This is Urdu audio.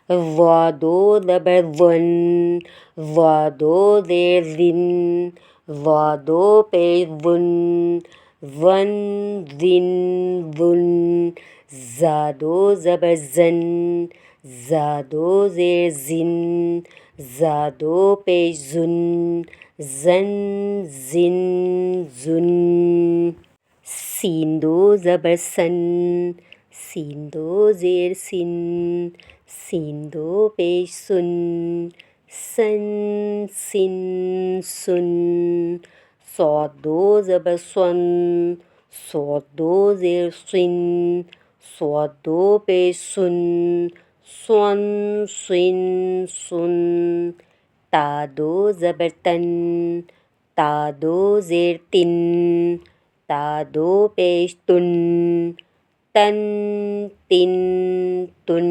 وا دو زبر ون، وا دو زیر زن، وا دو پیش ون، ون زن ون، زا دو زبر زن، زا دو زیر زن، زا دو پیش زن، زن زن زن، سین دو زبر سن، سین دو زیر سن، سین دو پیش سن، سن سن سن، صاد دو زبر سن، صاد دو زیر سن، صاد دو پیش سن، سن سن سن، تا دو زبر تن، تا دو زیر تن، تا دو پیش تن، تن تن تن،